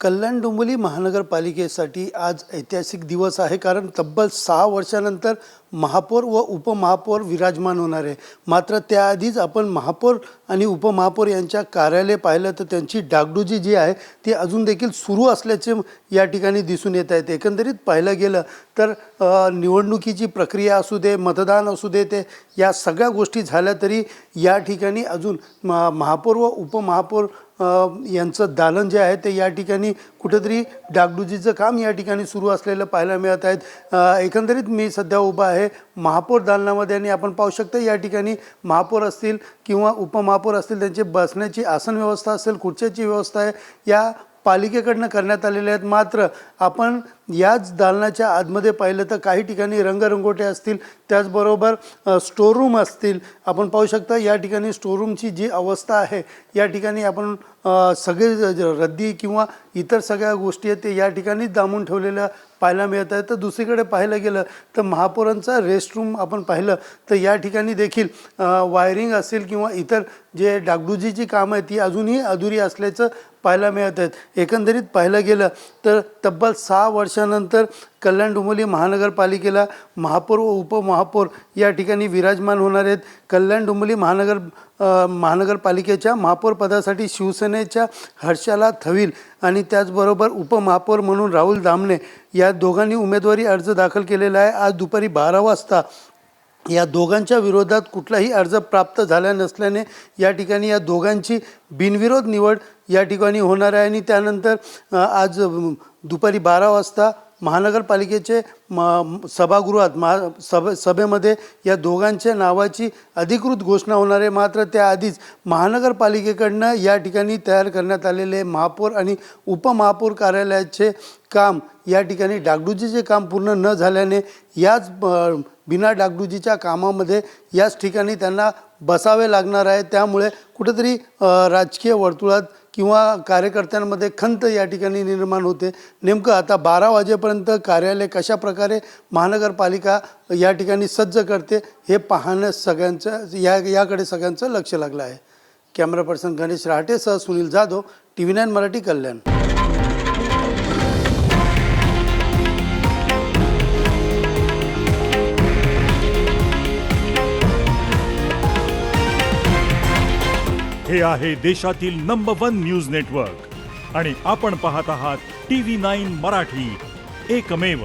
कल्याण डोंबिवली महानगरपालिकेसाठी आज ऐतिहासिक दिवस आहे, कारण तब्बल 6 वर्षानंतर महापौर व उपमहापौर विराजमान होणार आहे। मात्र त्याआधीच आपण महापौर आणि उपमहापौर यांच्या कार्यालय पाहिलं तर त्यांची डागडुजी जी आहे ती अजून देखील सुरू असल्याचे या ठिकाणी दिसून येत आहे। एकंदरीत पाहिलं गेलं तर निवडणुकीची प्रक्रिया असू दे, मतदान असू दे, ते या सगळ्या गोष्टी झाल्या तरी या ठिकाणी अजून महापौर व उपमहापौर यांचं दालन जे आहे ते या ठिकाणी कुठेतरी डागडुजीचं काम या ठिकाणी सुरू असलेलं पाहायला मिळत आहेत। एकंदरीत मी सध्या उभा आहे महापौर दालनामध्ये आणि आपण पाहू शकता या ठिकाणी महापौर असतील किंवा उपमहापौर असतील त्यांची बसण्याची आसन व्यवस्था असेल, खुर्च्याची व्यवस्था आहे या पालिकेकडनं करण्यात आलेले आहेत। मात्र आपण याच दालनाच्या आतमध्ये पाहिलं तर काही ठिकाणी रंगरंगोटे असतील, त्याचबरोबर स्टोर रूम असतील। आपण पाहू शकता या ठिकाणी स्टोर रूमची जी अवस्था आहे या ठिकाणी आपण सगळे रद्दी किंवा इतर सगळ्या गोष्टी आहेत ते या ठिकाणी दामून ठेवलेल्या पाहायला मिळत आहे। तर दुसरीकडे पाहिलं गेलं तर महापौरांचा रेस्टरूम आपण पाहिलं तर या ठिकाणी देखील वायरिंग असेल किंवा इतर जे डागडुजीची कामं आहेत ती अजूनही अधुरी असल्याचं पाहायला मिळत आहेत। एकंदरीत पाहिलं गेलं तर तब्बल 6 वर्षानंतर कल्याण डोंबिवली महानगरपालिकेला महापौर व उपमहापौर या ठिकाणी विराजमान होणार आहेत। कल्याण डोंबिवली महानगरपालिकेच्या महापौर पदासाठी शिवसेनेच्या हर्षाला थविल आणि त्याचबरोबर उपमहापौर म्हणून राहुल दामणे या दोघांनी उमेदवारी अर्ज दाखल केलेला आहे। आज दुपारी 12 वाजता या दोघांच्या विरोधात कुठलाही अर्ज प्राप्त झाला नसल्याने या ठिकाणी या दोघांची बिनविरोध निवड या ठिकाणी होणार आहे आणि त्यानंतर आज दुपारी 12 वाजता महानगरपालिकेचे सभागृहात सभेमध्ये या दोघांच्या नावाची अधिकृत घोषणा होणार आहे। मात्र त्याआधीच महानगरपालिकेकडनं या ठिकाणी तयार करण्यात आलेले महापौर आणि उपमहापौर कार्यालयाचे काम या ठिकाणी डागडुजीचे काम पूर्ण न झाल्याने याच बिना डागडुजीच्या कामामध्ये याच ठिकाणी त्यांना बसावे लागणार आहे। त्यामुळे कुठेतरी राजकीय वर्तुळात किंवा कार्यकर्त्यांमध्ये खंत या ठिकाणी निर्माण होते। नेमकं आता 12 वाजेपर्यंत कार्यालय कशा प्रकारे महानगरपालिका या ठिकाणी सज्ज करते हे पाहण्यास सगळ्यांचं याकडे सगळ्यांचं लक्ष लागलं आहे। कॅमेरा पर्सन गणेश राहटेसह सुनील जाधव, TV9 मराठी, कल्याण। हे आहे देशातील नंबर 1 न्यूज नेटवर्क आणि आपण पाहत आहात TV9 मराठी, एकमेव।